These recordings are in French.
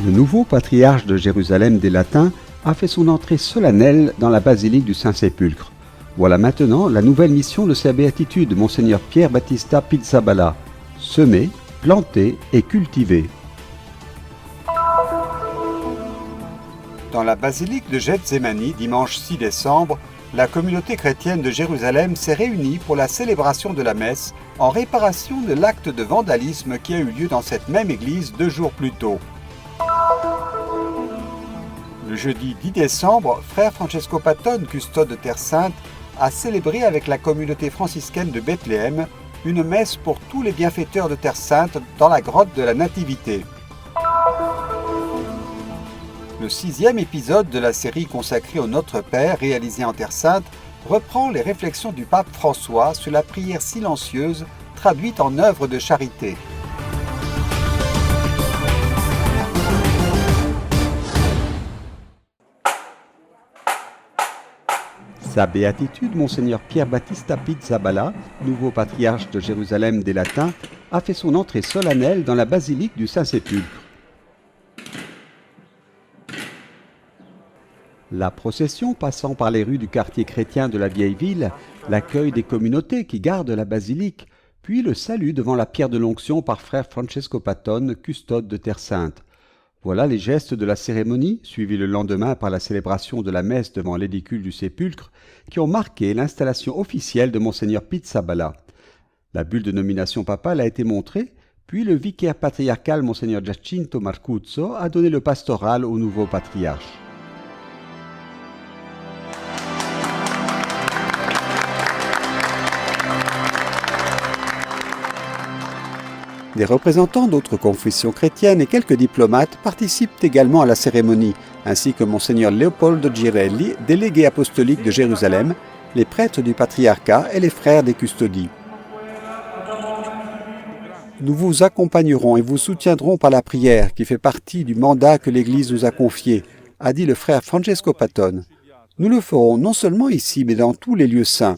Le nouveau patriarche de Jérusalem des Latins a fait son entrée solennelle dans la basilique du Saint-Sépulcre. Voilà maintenant la nouvelle mission de sa béatitude, Monseigneur Pierre Battista Pizzaballa, semer, planter et cultiver. Dans la basilique de Gethsémani, dimanche 6 décembre, la communauté chrétienne de Jérusalem s'est réunie pour la célébration de la messe en réparation de l'acte de vandalisme qui a eu lieu dans cette même église 2 jours plus tôt. Le jeudi 10 décembre, frère Francesco Patton, custode de Terre Sainte, a célébré avec la communauté franciscaine de Bethléem une messe pour tous les bienfaiteurs de Terre Sainte dans la grotte de la Nativité. Le 6e épisode de la série consacrée au Notre Père réalisé en Terre Sainte reprend les réflexions du pape François sur la prière silencieuse traduite en œuvre de charité. Sa béatitude, Monseigneur Pierre Battista Pizzaballa, nouveau patriarche de Jérusalem des Latins, a fait son entrée solennelle dans la basilique du Saint-Sépulcre. La procession passant par les rues du quartier chrétien de la vieille ville, l'accueil des communautés qui gardent la basilique, puis le salut devant la pierre de l'onction par frère Francesco Patton, custode de Terre Sainte. Voilà les gestes de la cérémonie, suivis le lendemain par la célébration de la messe devant l'édicule du sépulcre, qui ont marqué l'installation officielle de Monseigneur Pizzaballa. La bulle de nomination papale a été montrée, puis le vicaire patriarcal Monseigneur Giacinto Marcuzzo a donné le pastoral au nouveau patriarche. Des représentants d'autres confessions chrétiennes et quelques diplomates participent également à la cérémonie, ainsi que Monseigneur Leopoldo Girelli, délégué apostolique de Jérusalem, les prêtres du patriarcat et les frères des custodies. Nous vous accompagnerons et vous soutiendrons par la prière, qui fait partie du mandat que l'Église nous a confié, a dit le frère Francesco Patton. Nous le ferons non seulement ici, mais dans tous les lieux saints.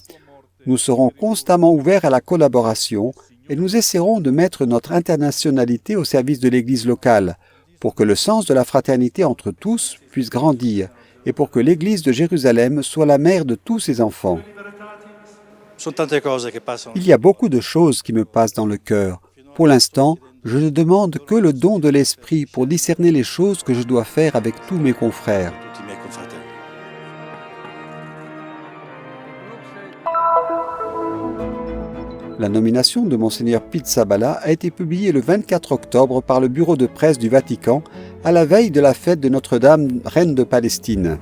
Nous serons constamment ouverts à la collaboration, et nous essaierons de mettre notre internationalité au service de l'Église locale, pour que le sens de la fraternité entre tous puisse grandir, et pour que l'Église de Jérusalem soit la mère de tous ses enfants. Il y a beaucoup de choses qui me passent dans le cœur. Pour l'instant, je ne demande que le don de l'Esprit pour discerner les choses que je dois faire avec tous mes confrères. La nomination de Monseigneur Pizzaballa a été publiée le 24 octobre par le bureau de presse du Vatican à la veille de la fête de Notre-Dame, reine de Palestine.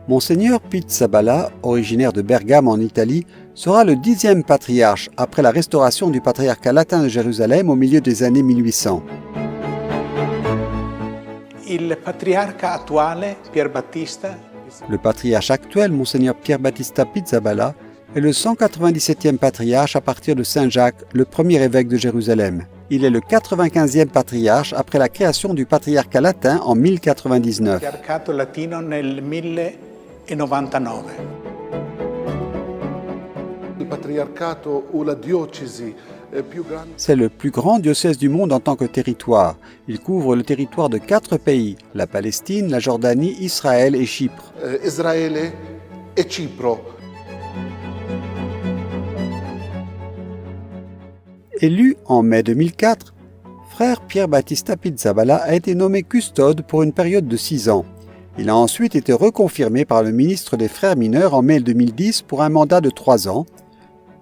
Monseigneur Pizzaballa, originaire de Bergame en Italie, sera le 10e patriarche après la restauration du patriarcat latin de Jérusalem au milieu des années 1800. Le patriarche actuel, Monseigneur Pierre Battista Pizzaballa, est le 197e patriarche à partir de Saint Jacques, le premier évêque de Jérusalem. Il est le 95e patriarche après la création du patriarcat latin en 1099. C'est le plus grand diocèse du monde en tant que territoire. Il couvre le territoire de 4 pays, la Palestine, la Jordanie, Israël et Chypre. Élu en mai 2004, frère Pierre Battista Pizzaballa a été nommé custode pour une période de 6 ans. Il a ensuite été reconfirmé par le ministre des Frères mineurs en mai 2010 pour un mandat de 3 ans.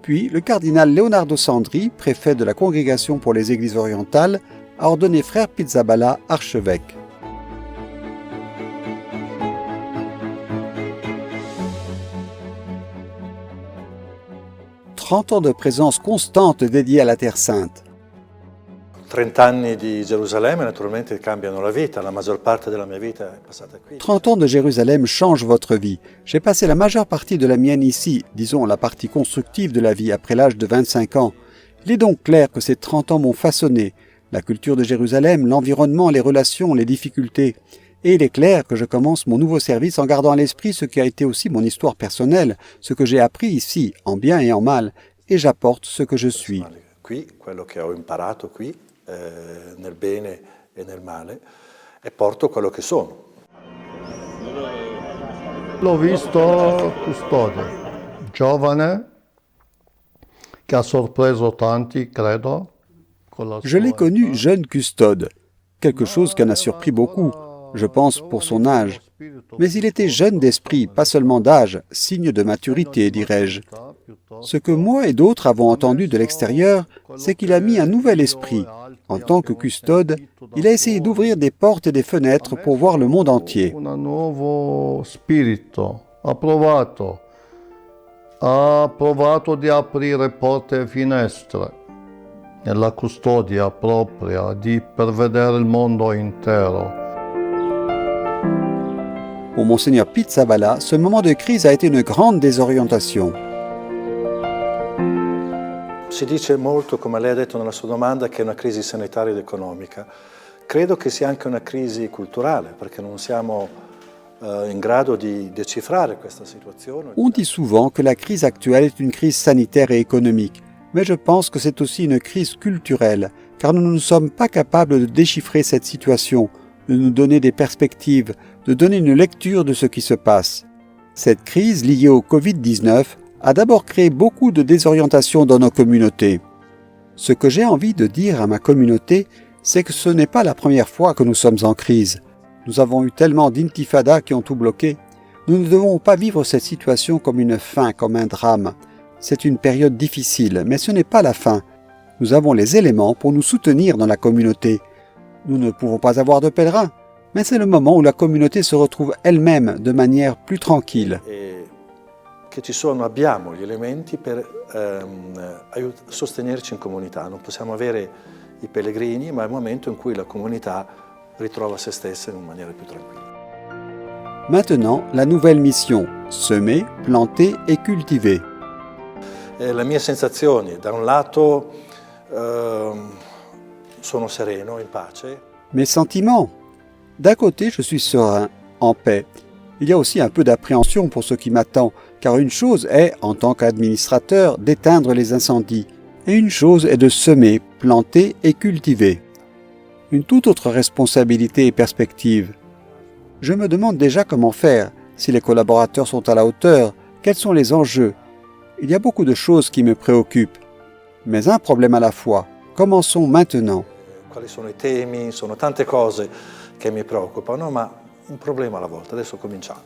Puis, le cardinal Leonardo Sandri, préfet de la Congrégation pour les Églises orientales, a ordonné frère Pizzaballa archevêque. « 30 ans de présence constante dédiée à la Terre Sainte. 30 anni di Gerusalemme naturalmente cambiano la vita, la maggior parte della mia vita è passata qui. 30 ans de Jérusalem changent votre vie. J'ai passé la majeure partie de la mienne ici, disons la partie constructive de la vie après l'âge de 25 ans. Il est donc clair que ces 30 ans m'ont façonné. La culture de Jérusalem, l'environnement, les relations, les difficultés. Et il est clair que je commence mon nouveau service en gardant à l'esprit ce qui a été aussi mon histoire personnelle, ce que j'ai appris ici, en bien et en mal, et j'apporte ce que je suis. Qui, quello che ho imparato qui, nel bene e nel male, e porto quello che sono. L'ho visto Custode, giovane, che ha sorpreso tanti, credo. Je l'ai connu jeune custode, quelque chose qui en a surpris beaucoup, je pense pour son âge. Mais il était jeune d'esprit, pas seulement d'âge, signe de maturité, dirais-je. Ce que moi et d'autres avons entendu de l'extérieur, c'est qu'il a mis un nouvel esprit. En tant que custode, il a essayé d'ouvrir des portes et des fenêtres pour voir le monde entier. Un nuovo spirito, ha provato di aprire porte e finestre nella custodia propria, per vedere il mondo intero. Pour Monseigneur Pizzaballa, ce moment de crise a été une grande désorientation. Si dice molto, come lei ha detto nella sua domanda, che è una crisi sanitaria ed economica. Credo che sia anche una crisi culturale, perché non siamo in grado di decifrare questa situazione. On dit souvent que la crise actuelle est une crise sanitaire et économique, mais je pense que c'est aussi une crise culturelle, car nous ne sommes pas capables de déchiffrer cette situation, de nous donner des perspectives, de donner une lecture de ce qui se passe. Cette crise liée au Covid-19 a d'abord créé beaucoup de désorientation dans nos communautés. Ce que j'ai envie de dire à ma communauté, c'est que ce n'est pas la première fois que nous sommes en crise. Nous avons eu tellement d'intifadas qui ont tout bloqué. Nous ne devons pas vivre cette situation comme une fin, comme un drame. C'est une période difficile, mais ce n'est pas la fin. Nous avons les éléments pour nous soutenir dans la communauté. Nous ne pouvons pas avoir de pèlerins, mais c'est le moment où la communauté se retrouve elle-même de manière plus tranquille. Abbiamo gli elementi per sostenerci in comunità. Non possiamo avere i pellegrini, ma è il momento in cui la comunità ritrova se stessa in una maniera più tranquilla. Maintenant, la nouvelle mission, semer, planter et cultiver. Le mie sensazioni, da un lato sono sereno, in pace. Mes sentiments. D'un côté, je suis serein, en paix. Il y a aussi un peu d'appréhension pour ce qui m'attend, car une chose est, en tant qu'administrateur, d'éteindre les incendies, et une chose est de semer, planter et cultiver. Une toute autre responsabilité et perspective. Je me demande déjà comment faire, si les collaborateurs sont à la hauteur, quels sont les enjeux. Il y a beaucoup de choses qui me préoccupent. Mais un problème à la fois. Commençons maintenant. Quali sono i temi? Sono tante cose che mi preoccupano, ma un problema alla volta. Adesso cominciamo.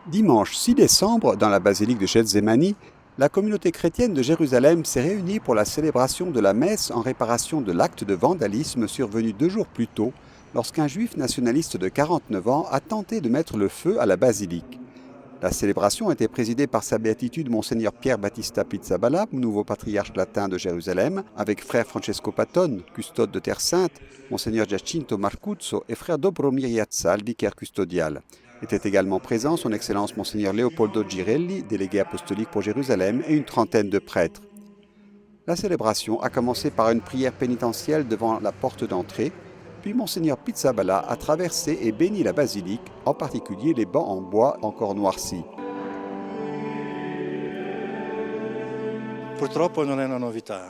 Dimanche 6 décembre, dans la basilique de Gethsémani, la communauté chrétienne de Jérusalem s'est réunie pour la célébration de la messe en réparation de l'acte de vandalisme survenu 2 jours plus tôt, lorsqu'un juif nationaliste de 49 ans a tenté de mettre le feu à la basilique. La célébration était présidée par sa béatitude Monseigneur Pierre Battista Pizzaballa, nouveau patriarche latin de Jérusalem, avec frère Francesco Patton, custode de Terre Sainte, Monseigneur Giacinto Marcuzzo et frère Dobromir Yatsal, vicaire custodial. Étaient également présents son Excellence Monseigneur Leopoldo Girelli, délégué apostolique pour Jérusalem, et une trentaine de prêtres. La célébration a commencé par une prière pénitentielle devant la porte d'entrée, puis Monseigneur Pizzaballa a traversé et béni la basilique, en particulier les bancs en bois encore noircis.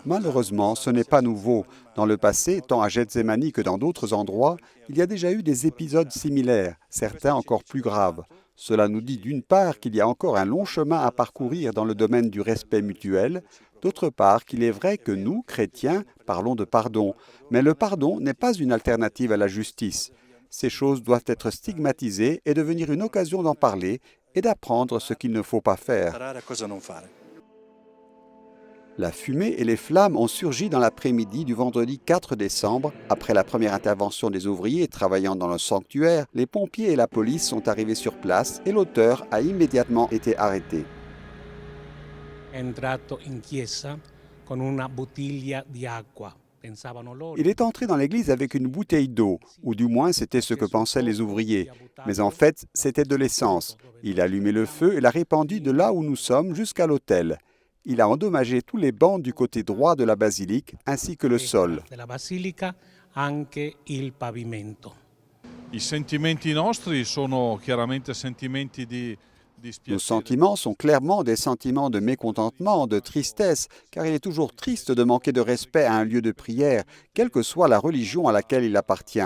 Malheureusement, ce n'est pas nouveau. Dans le passé, tant à Gethsémani que dans d'autres endroits, il y a déjà eu des épisodes similaires, certains encore plus graves. Cela nous dit d'une part qu'il y a encore un long chemin à parcourir dans le domaine du respect mutuel, d'autre part qu'il est vrai que nous, chrétiens, parlons de pardon, mais le pardon n'est pas une alternative à la justice. Ces choses doivent être stigmatisées et devenir une occasion d'en parler et d'apprendre ce qu'il ne faut pas faire. La fumée et les flammes ont surgi dans l'après-midi du vendredi 4 décembre. Après la première intervention des ouvriers travaillant dans le sanctuaire, les pompiers et la police sont arrivés sur place et l'auteur a immédiatement été arrêté. Il est entré dans l'église avec une bouteille d'eau, ou du moins c'était ce que pensaient les ouvriers. Mais en fait, c'était de l'essence. Il a allumé le feu et l'a répandu de là où nous sommes jusqu'à l'autel. Il a endommagé tous les bancs du côté droit de la basilique, ainsi que le sol. I sentimenti nostri sono chiaramente sentimenti di Nos sentiments sont clairement des sentiments de mécontentement, de tristesse, car il est toujours triste de manquer de respect à un lieu de prière, quelle que soit la religion à laquelle il appartient.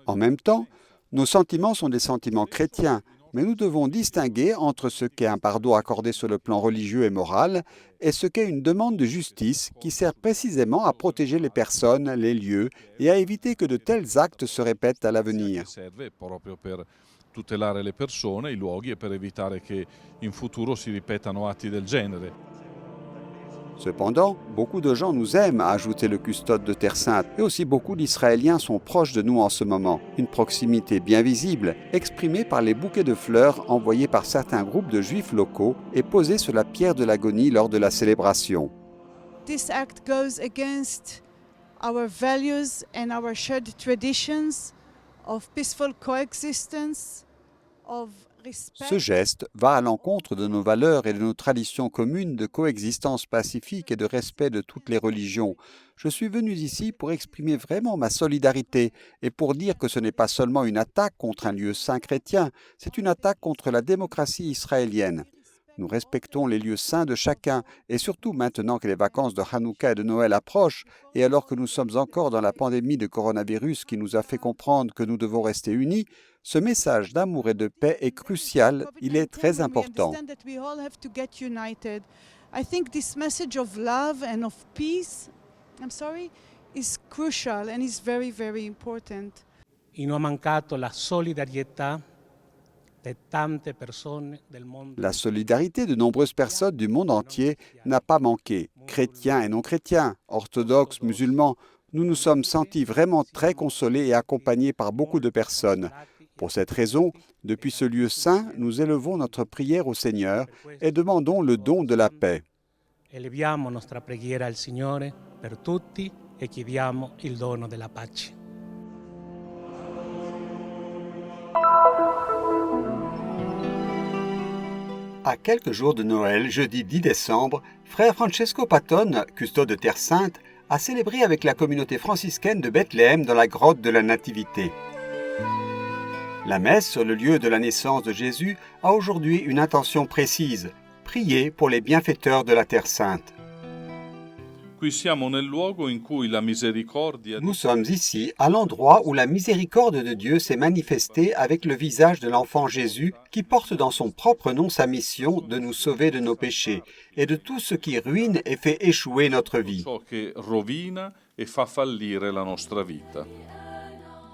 En même temps, nos sentiments sont des sentiments chrétiens, mais nous devons distinguer entre ce qu'est un pardon accordé sur le plan religieux et moral et ce qu'est une demande de justice qui sert précisément à protéger les personnes, les lieux et à éviter que de tels actes se répètent à l'avenir. Tutelare le persone, i luoghi e per evitare che in futuro si ripetano atti del genere. Cependant, beaucoup de gens nous aiment, a ajouté le custode de Terre Sainte, et aussi beaucoup d'Israéliens sont proches de nous en ce moment. Une proximité bien visible, exprimée par les bouquets de fleurs envoyés par certains groupes de juifs locaux et posés sur la pierre de l'agonie lors de la célébration. This act goes against our values and our shared traditions of peaceful coexistence. Ce geste va à l'encontre de nos valeurs et de nos traditions communes de coexistence pacifique et de respect de toutes les religions. Je suis venu ici pour exprimer vraiment ma solidarité et pour dire que ce n'est pas seulement une attaque contre un lieu saint chrétien, c'est une attaque contre la démocratie israélienne. Nous respectons les lieux saints de chacun et surtout maintenant que les vacances de Hanouka et de Noël approchent et alors que nous sommes encore dans la pandémie de coronavirus qui nous a fait comprendre que nous devons rester unis, ce message d'amour et de paix est crucial, il est très important. Y no ha mancato la solidarietà. La solidarité de nombreuses personnes du monde entier n'a pas manqué. Chrétiens et non chrétiens, orthodoxes, musulmans, nous nous sommes sentis vraiment très consolés et accompagnés par beaucoup de personnes. Pour cette raison, depuis ce lieu saint, nous élevons notre prière au Seigneur et demandons le don de la paix. Eleviamo nostra preghiera al Signore per tutti e chiediamo il dono della pace. À quelques jours de Noël, jeudi 10 décembre, frère Francesco Patton, custode de Terre Sainte, a célébré avec la communauté franciscaine de Bethléem dans la grotte de la Nativité. La messe sur le lieu de la naissance de Jésus a aujourd'hui une intention précise, prier pour les bienfaiteurs de la Terre Sainte. Nous sommes ici à l'endroit où la miséricorde de Dieu s'est manifestée avec le visage de l'enfant Jésus qui porte dans son propre nom sa mission de nous sauver de nos péchés et de tout ce qui ruine et fait échouer notre vie.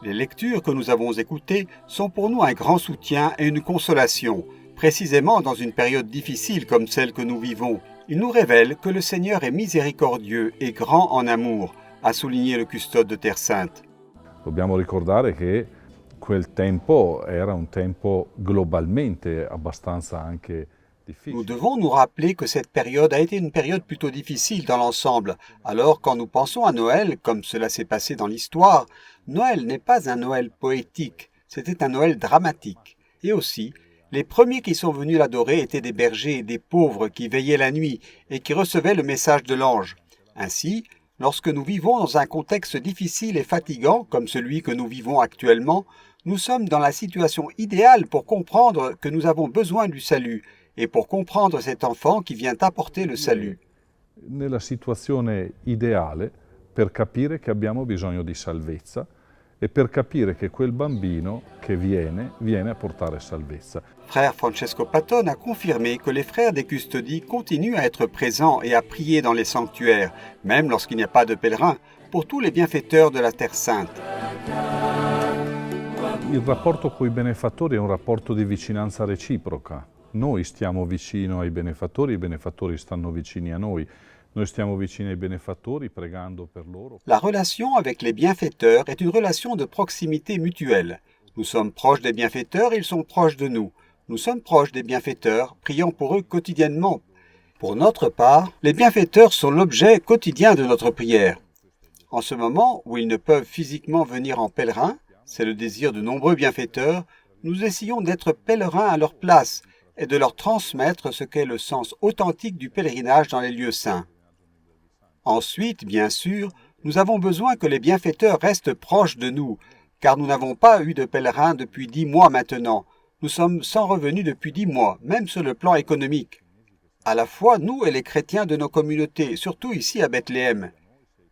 Les lectures que nous avons écoutées sont pour nous un grand soutien et une consolation, précisément dans une période difficile comme celle que nous vivons. Il nous révèle que le Seigneur est miséricordieux et grand en amour, a souligné le custode de Terre Sainte. Dobbiamo ricordare che quel tempo era un tempo globalmente abbastanza anche difficile. Nous devons nous rappeler que cette période a été une période plutôt difficile dans l'ensemble. Alors quand nous pensons à Noël, comme cela s'est passé dans l'histoire, Noël n'est pas un Noël poétique, c'était un Noël dramatique. Et aussi, les premiers qui sont venus l'adorer étaient des bergers et des pauvres qui veillaient la nuit et qui recevaient le message de l'ange. Ainsi, lorsque nous vivons dans un contexte difficile et fatigant comme celui que nous vivons actuellement, nous sommes dans la situation idéale pour comprendre que nous avons besoin du salut et pour comprendre cet enfant qui vient apporter le salut. Nella situazione ideale per capire che abbiamo bisogno di salvezza e per capire che quel bambino che viene a portare salvezza. Frère Francesco Patton a confirmé que les frères des custodies continuent à être présents et à prier dans les sanctuaires, même lorsqu'il n'y a pas de pèlerins, pour tous les bienfaiteurs de la Terre Sainte. Il rapporto con i benefattori è un rapporto di vicinanza reciproca. Noi stiamo vicino ai benefattori, i benefattori stanno vicini a noi. Noi stiamo vicini ai benefattori pregando per loro. La relation avec les bienfaiteurs est une relation de proximité mutuelle. Nous sommes proches des bienfaiteurs et ils sont proches de nous. Nous sommes proches des bienfaiteurs, priant pour eux quotidiennement. Pour notre part, les bienfaiteurs sont l'objet quotidien de notre prière. En ce moment où ils ne peuvent physiquement venir en pèlerin, c'est le désir de nombreux bienfaiteurs, nous essayons d'être pèlerins à leur place et de leur transmettre ce qu'est le sens authentique du pèlerinage dans les lieux saints. Ensuite, bien sûr, nous avons besoin que les bienfaiteurs restent proches de nous, car nous n'avons pas eu de pèlerins depuis 10 mois maintenant. Nous sommes sans revenus depuis 10 mois, même sur le plan économique. À la fois nous et les chrétiens de nos communautés, surtout ici à Bethléem.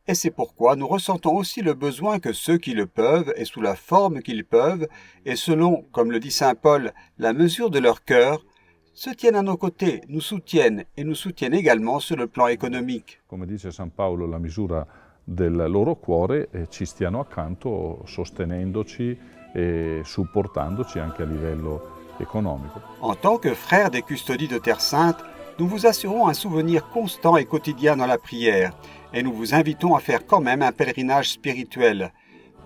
Et c'est pourquoi nous ressentons aussi le besoin que ceux qui le peuvent, et sous la forme qu'ils peuvent, et selon, comme le dit saint Paul, la mesure de leur cœur, se tiennent à nos côtés, nous soutiennent et nous soutiennent également sur le plan économique. Come dice San Paolo, la misura del loro cuore ci stiano accanto sostenendoci e supportandoci anche a livello economico. En tant que frères des custodies de Terre Sainte, nous vous assurons un souvenir constant et quotidien dans la prière et nous vous invitons à faire quand même un pèlerinage spirituel.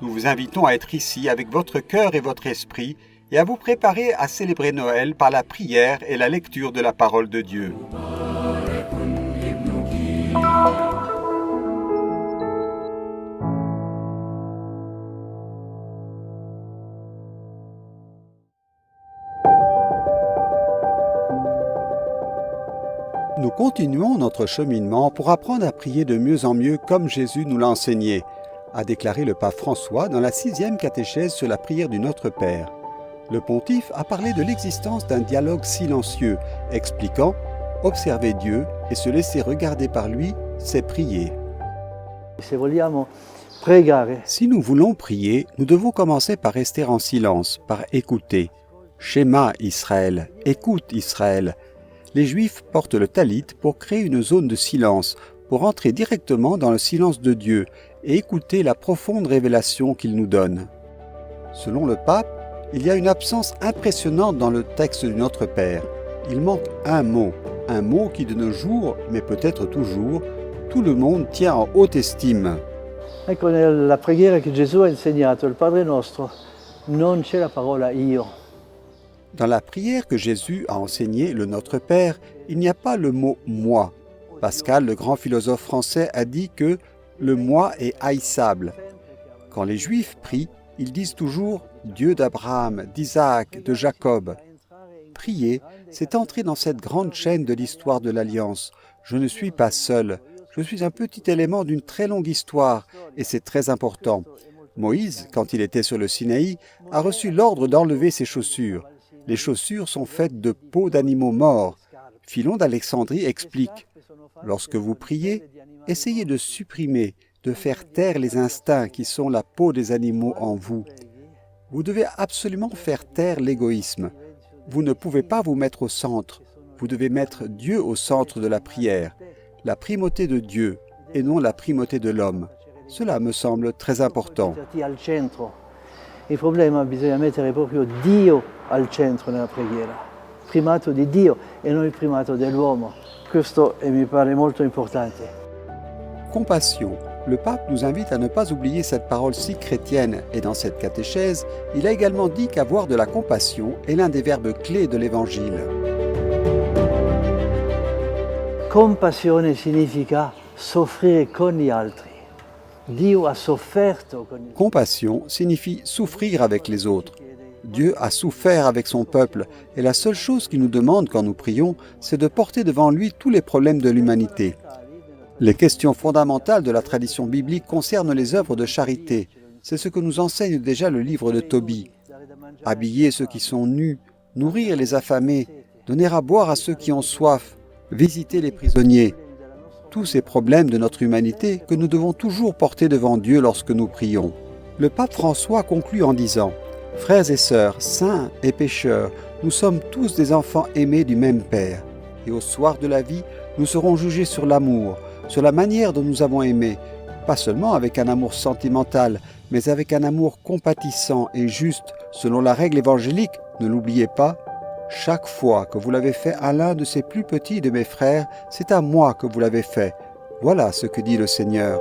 Nous vous invitons à être ici avec votre cœur et votre esprit et à vous préparer à célébrer Noël par la prière et la lecture de la parole de Dieu. Nous continuons notre cheminement pour apprendre à prier de mieux en mieux comme Jésus nous l'a enseigné, a déclaré le pape François dans la 6e catéchèse sur la prière du Notre Père. Le pontife a parlé de l'existence d'un dialogue silencieux, expliquant « Observer Dieu et se laisser regarder par lui, c'est prier ». Si nous voulons prier, nous devons commencer par rester en silence, par écouter. Shema Israël, écoute Israël. Les Juifs portent le talit pour créer une zone de silence, pour entrer directement dans le silence de Dieu et écouter la profonde révélation qu'il nous donne. Selon le pape, il y a une absence impressionnante dans le texte du Notre Père. Il manque un mot qui de nos jours, mais peut-être toujours, tout le monde tient en haute estime. Ecco, nella preghiera che Gesù ha insegnato, il Padre Nostro, non c'è la parola io. Dans la prière que Jésus a enseignée, le Notre Père, il n'y a pas le mot « moi ». Pascal, le grand philosophe français, a dit que le « moi » est haïssable. Quand les Juifs prient, ils disent toujours « Dieu d'Abraham, d'Isaac, de Jacob ». Prier, c'est entrer dans cette grande chaîne de l'histoire de l'Alliance. Je ne suis pas seul, je suis un petit élément d'une très longue histoire, et c'est très important. Moïse, quand il était sur le Sinaï, a reçu l'ordre d'enlever ses chaussures. Les chaussures sont faites de peaux d'animaux morts. Philon d'Alexandrie explique « Lorsque vous priez, essayez de supprimer, de faire taire les instincts qui sont la peau des animaux en vous. Vous devez absolument faire taire l'égoïsme. Vous ne pouvez pas vous mettre au centre. Vous devez mettre Dieu au centre de la prière, la primauté de Dieu et non la primauté de l'homme. Cela me semble très important. » Il problema bisogna mettere proprio Dio al centro nella preghiera, primato di Dio e non il primato dell'uomo. Questo mi pare molto importante. Compassion. Le pape nous invite à ne pas oublier cette parole si chrétienne et dans cette catéchèse, il a également dit qu'avoir de la compassion est l'un des verbes clés de l'Évangile. Compassione significa soffrire con gli altri. Dio ha sofferto con gli altri. Compassion signifie souffrir avec les autres. Dieu a souffert avec son peuple et la seule chose qu'il nous demande quand nous prions, c'est de porter devant lui tous les problèmes de l'humanité. Les questions fondamentales de la tradition biblique concernent les œuvres de charité. C'est ce que nous enseigne déjà le livre de Tobie. Habiller ceux qui sont nus, nourrir les affamés, donner à boire à ceux qui ont soif, visiter les prisonniers. Tous ces problèmes de notre humanité que nous devons toujours porter devant Dieu lorsque nous prions. Le pape François conclut en disant « Frères et sœurs, saints et pécheurs, nous sommes tous des enfants aimés du même Père. Et au soir de la vie, nous serons jugés sur l'amour, sur la manière dont nous avons aimé, pas seulement avec un amour sentimental, mais avec un amour compatissant et juste, selon la règle évangélique, ne l'oubliez pas, chaque fois que vous l'avez fait à l'un de ces plus petits de mes frères, c'est à moi que vous l'avez fait. Voilà ce que dit le Seigneur.